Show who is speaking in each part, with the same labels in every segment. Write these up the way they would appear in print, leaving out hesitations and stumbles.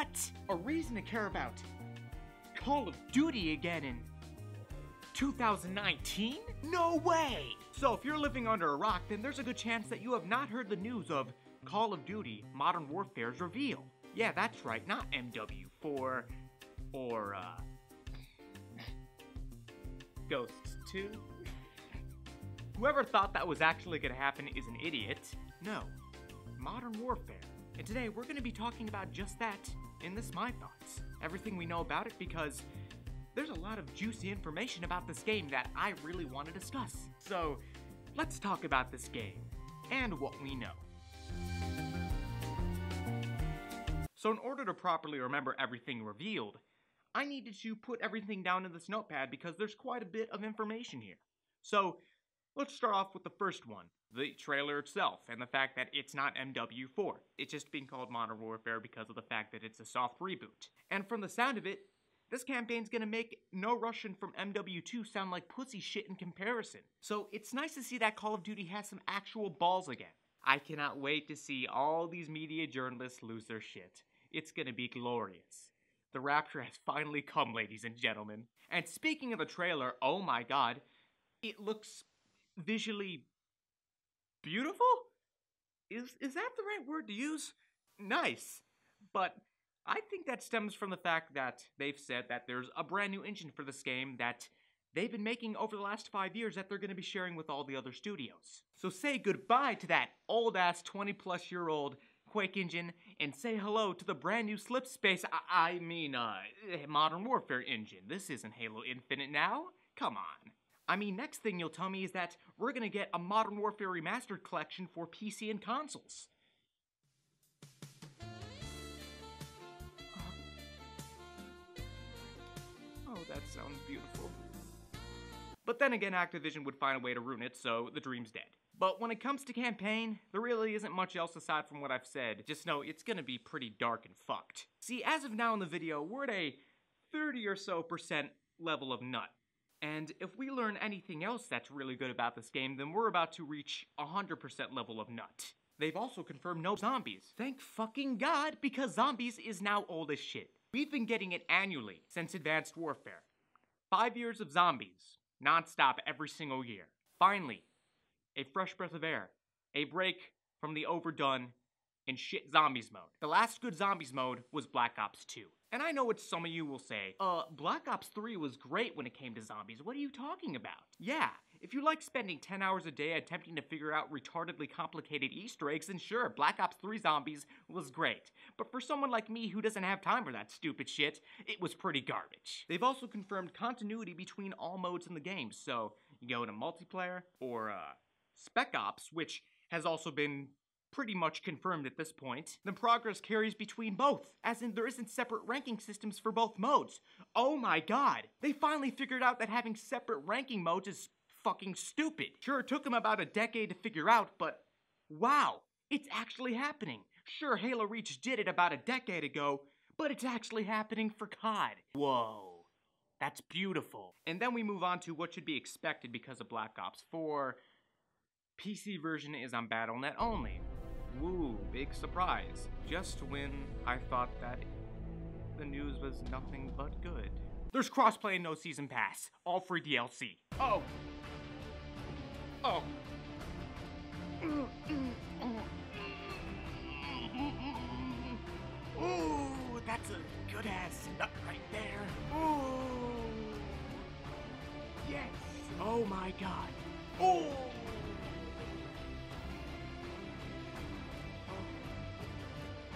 Speaker 1: What? A reason to care about Call of Duty again in 2019? No way! So if you're living under a rock, then there's a good chance that you have not heard the news of Call of Duty Modern Warfare's reveal. Yeah, that's right, not MW4 or Ghosts 2. Whoever thought that was actually gonna happen is an idiot. No, Modern Warfare. And today we're gonna be talking about just that in this My Thoughts. Everything we know about it, because there's a lot of juicy information about this game that I really want to discuss. So let's talk about this game and what we know. So in order to properly remember everything revealed, I needed to put everything down in this notepad because there's quite a bit of information here. So let's start off with the first one, the trailer itself, and the fact that it's not MW4. It's just being called Modern Warfare because of the fact that it's a soft reboot. And from the sound of it, this campaign's gonna make No Russian from MW2 sound like pussy shit in comparison. So it's nice to see that Call of Duty has some actual balls again. I cannot wait to see all these media journalists lose their shit. It's gonna be glorious. The rapture has finally come, ladies and gentlemen. And speaking of the trailer, oh my god, it looks visually beautiful? Is that the right word to use? Nice. But I think that stems from the fact that they've said that there's a brand new engine for this game that they've been making over the last 5 years that they're going to be sharing with all the other studios. So say goodbye to that old-ass 20-plus-year-old Quake engine and say hello to the brand new Slipspace, Modern Warfare engine. This isn't Halo Infinite now. Come on. I mean, next thing you'll tell me is that we're gonna get a Modern Warfare Remastered collection for PC and consoles. Oh, that sounds beautiful. But then again, Activision would find a way to ruin it, so the dream's dead. But when it comes to campaign, there really isn't much else aside from what I've said. Just know it's gonna be pretty dark and fucked. See, as of now in the video, we're at a 30% or so level of nut. And if we learn anything else that's really good about this game, then we're about to reach 100% level of nut. They've also confirmed no zombies. Thank fucking God, because zombies is now old as shit. We've been getting it annually since Advanced Warfare. 5 years of zombies, non-stop every single year. Finally, a fresh breath of air. A break from the overdone and shit zombies mode. The last good zombies mode was Black Ops 2. And I know what some of you will say, Black Ops 3 was great when it came to zombies. What are you talking about? Yeah, if you like spending 10 hours a day attempting to figure out retardedly complicated Easter eggs, then sure, Black Ops 3 Zombies was great. But for someone like me who doesn't have time for that stupid shit, it was pretty garbage. They've also confirmed continuity between all modes in the game, so you go to multiplayer or Spec Ops, which has also been pretty much confirmed at this point, then progress carries between both, as in there isn't separate ranking systems for both modes. Oh my god, they finally figured out that having separate ranking modes is fucking stupid. Sure, it took them about a decade to figure out, but wow, it's actually happening. Sure, Halo Reach did it about a decade ago, but it's actually happening for CoD. Whoa, that's beautiful. And then we move on to what should be expected because of Black Ops 4. PC version is on Battle.net only. Woo, big surprise. Just when I thought that the news was nothing but good. There's crossplay and no season pass. All free DLC. Oh. Ooh, that's a good ass nut right there. Ooh. Yes. Oh my god. Oh.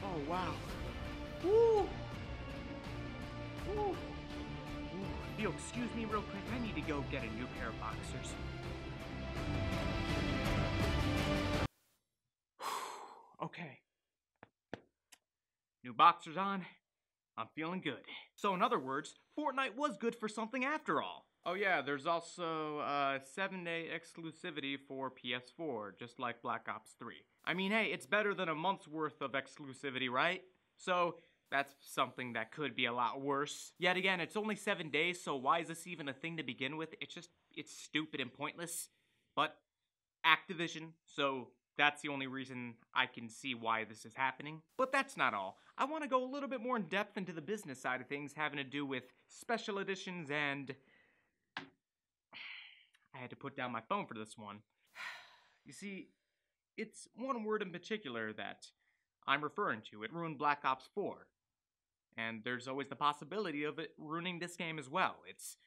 Speaker 1: Oh, wow. Woo! Woo! Ooh. Yo, excuse me real quick. I need to go get a new pair of boxers. Okay. New boxers on. I'm feeling good. So in other words, Fortnite was good for something after all. Oh yeah, there's also 7-day exclusivity for PS4, just like Black Ops 3. I mean, hey, it's better than a month's worth of exclusivity, right? So that's something that could be a lot worse. Yet again, it's only 7 days, so why is this even a thing to begin with? It's stupid and pointless. But Activision, so that's the only reason I can see why this is happening. But that's not all. I want to go a little bit more in depth into the business side of things having to do with special editions and... I had to put down my phone for this one. You see, it's one word in particular that I'm referring to. It ruined Black Ops 4. And there's always the possibility of it ruining this game as well. It's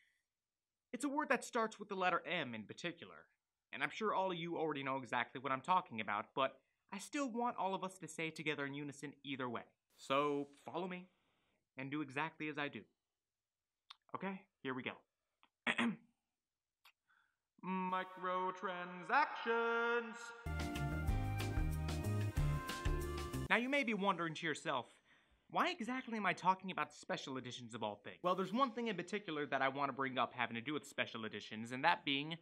Speaker 1: a word that starts with the letter M in particular. And I'm sure all of you already know exactly what I'm talking about, but I still want all of us to say it together in unison either way. So, follow me, and do exactly as I do. Okay, here we go. Microtransactions! Now you may be wondering to yourself, why exactly am I talking about special editions of all things? Well, there's one thing in particular that I want to bring up having to do with special editions, and that being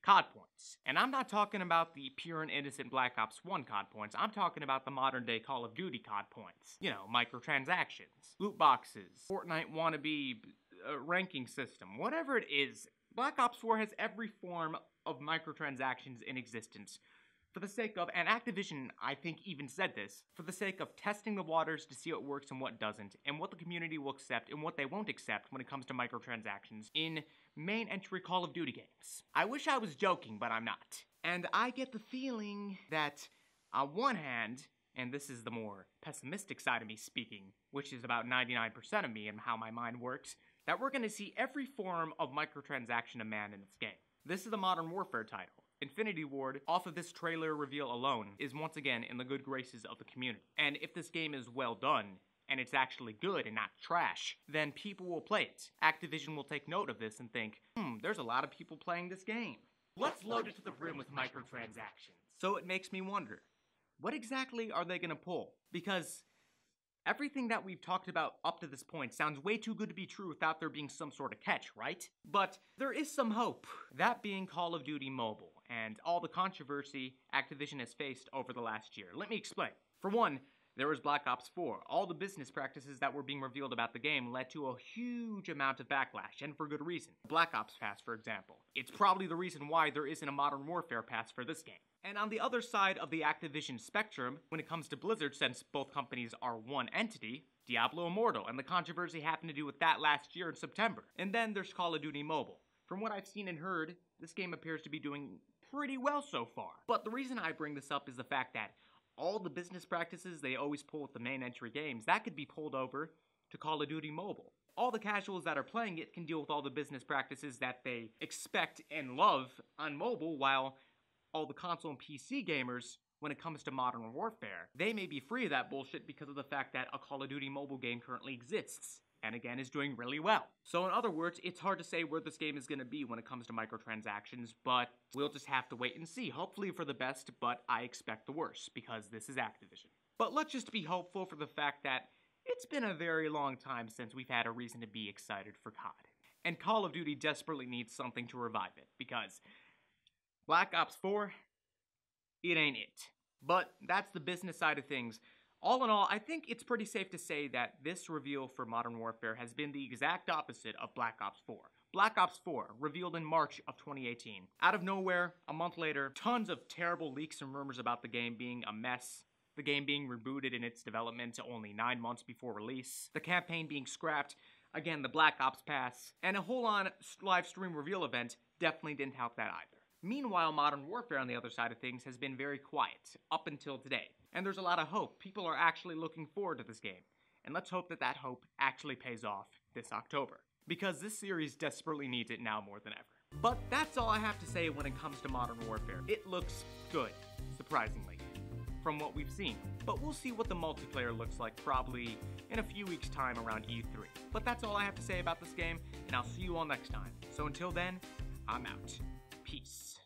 Speaker 1: CoD points. And I'm not talking about the pure and innocent Black Ops 1 CoD points, I'm talking about the modern day Call of Duty CoD points. You know, microtransactions, loot boxes, Fortnite wannabe ranking system, whatever it is. Black Ops 4 has every form of microtransactions in existence. For the sake of, and Activision, I think, even said this, for the sake of testing the waters to see what works and what doesn't, and what the community will accept and what they won't accept when it comes to microtransactions in main entry Call of Duty games. I wish I was joking, but I'm not. And I get the feeling that, on one hand, and this is the more pessimistic side of me speaking, which is about 99% of me and how my mind works, that we're going to see every form of microtransaction a man in this game. This is a Modern Warfare title. Infinity Ward, off of this trailer reveal alone, is once again in the good graces of the community. And if this game is well done, and it's actually good and not trash, then people will play it. Activision will take note of this and think, there's a lot of people playing this game. Let's load it to the brim with microtransactions. So it makes me wonder, what exactly are they gonna pull? Because everything that we've talked about up to this point sounds way too good to be true without there being some sort of catch, right? But there is some hope, that being Call of Duty Mobile, and all the controversy Activision has faced over the last year. Let me explain. For one, there was Black Ops 4. All the business practices that were being revealed about the game led to a huge amount of backlash, and for good reason. Black Ops Pass, for example. It's probably the reason why there isn't a Modern Warfare Pass for this game. And on the other side of the Activision spectrum, when it comes to Blizzard, since both companies are one entity, Diablo Immortal, and the controversy happened to do with that last year in September. And then there's Call of Duty Mobile. From what I've seen and heard, this game appears to be doing pretty well so far. But the reason I bring this up is the fact that all the business practices they always pull with the main entry games, that could be pulled over to Call of Duty Mobile. All the casuals that are playing it can deal with all the business practices that they expect and love on mobile, while all the console and PC gamers, when it comes to Modern Warfare, they may be free of that bullshit because of the fact that a Call of Duty mobile game currently exists, and again is doing really well. So in other words, it's hard to say where this game is going to be when it comes to microtransactions, but we'll just have to wait and see. Hopefully for the best, but I expect the worst, because this is Activision. But let's just be hopeful for the fact that it's been a very long time since we've had a reason to be excited for CoD. And Call of Duty desperately needs something to revive it, because Black Ops 4, it ain't it. But that's the business side of things. All in all, I think it's pretty safe to say that this reveal for Modern Warfare has been the exact opposite of Black Ops 4. Black Ops 4, revealed in March of 2018. Out of nowhere, a month later, tons of terrible leaks and rumors about the game being a mess, the game being rebooted in its development to only 9 months before release, the campaign being scrapped, again, the Black Ops Pass, and a whole-on live stream reveal event definitely didn't help that either. Meanwhile, Modern Warfare on the other side of things has been very quiet, up until today. And there's a lot of hope. People are actually looking forward to this game. And let's hope that that hope actually pays off this October. Because this series desperately needs it now more than ever. But that's all I have to say when it comes to Modern Warfare. It looks good, surprisingly, from what we've seen. But we'll see what the multiplayer looks like probably in a few weeks' time around E3. But that's all I have to say about this game, and I'll see you all next time. So until then, I'm out. Peace.